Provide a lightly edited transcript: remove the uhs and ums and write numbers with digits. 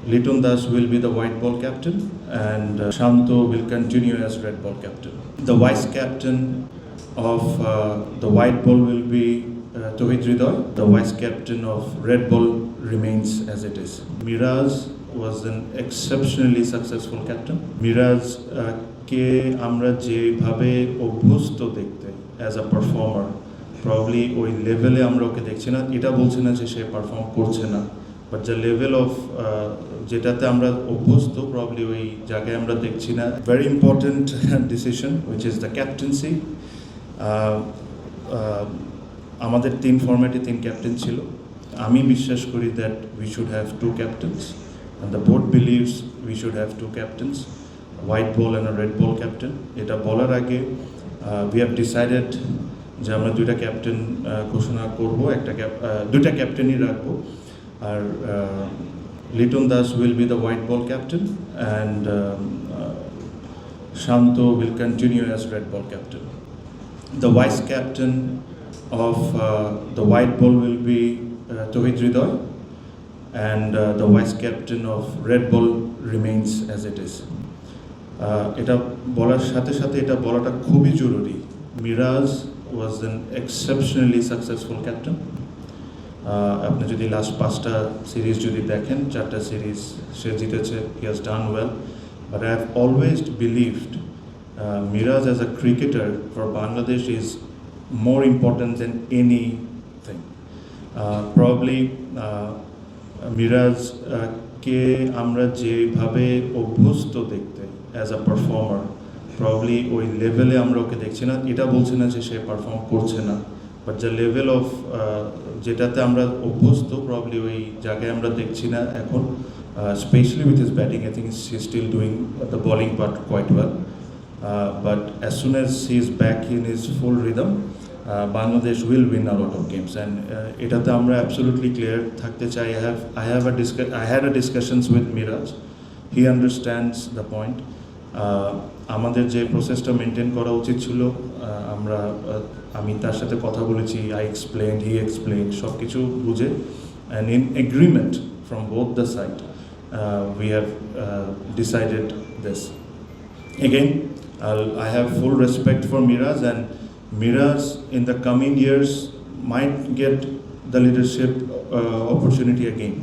Liton Das will be the white ball captain, and Shanto will continue as red ball captain. The vice captain of the white ball will be Tohid Hridoy. The vice captain of red ball remains as it is. Miraz was an exceptionally successful captain. Miraz কে আমরা যেভাবে অভ্যস্ত দেখতে as a performer, probably ওই লেভেলে আমরা ওকে দেখছি না। এটা বলছে না যে সে পারফর্ম করছে না, বাট দ্য লেভেল অফ যেটাতে আমরা অভ্যস্ত প্রবলি ওই জায়গায় আমরা দেখছি না। Very important decision which is the captaincy. আমাদের 3 ফরম্যাটে 3 ক্যাপ্টেন ছিল। আমি বিশ্বাস করি that we should have 2 captain's, and the board believes we should have 2 captains, a white ball and a red ball captain. এটা বলার আগে we have decided যে আমরা 2টা ক্যাপ্টেন ঘোষণা করব, দুইটা ক্যাপ্টেনই রাখবো। আর Liton Das will be the white ball captain, and Shanto will continue as red ball captain. The vice captain of the white ball will be Tohid Hridoy, and the vice captain of red ball remains as it is. এটা বলার সাথে সাথে এটা বলাটা খুবই জরুরি। Miraj was an exceptionally successful captain. আপনি যদি লাস্ট 5টা সিরিজ যদি দেখেন, 4টা সিরিজ সে জিতেছে, he has done well, but I have always believed Miraz as a cricketer for Bangladesh is more important than anything. Probably Miraj কে আমরা যেভাবে অভ্যস্ত দেখতে অ্যাজ আ পারফর্মার, প্রবলি ওই লেভেলে আমরা ওকে দেখছি না। এটা বলছে না যে সে পারফর্ম করছে না, বাট দ্য লেভেল অফ যেটাতে আমরা অভ্যস্ত প্রবলি ওই জায়গায় আমরা দেখছি না এখন। Specially with his batting, I think he is still doing the bowling part quite well, but as soon as he is back in his full rhythm, Bangladesh will win a lot of games, and এটাতে আমরা absolutely clear থাকতে চাই। I had a discussions with Miraz. He understands the point. আমাদের যে প্রসেসটা maintain করা উচিত ছিল, আমি তার সাথে কথা বলেছি, I explained, he explained, সব কিছু বুঝে, and in agreement from both the side we have decided this. Again, I have full respect for Miraz, and Miraz in the coming years might get the leadership opportunity again.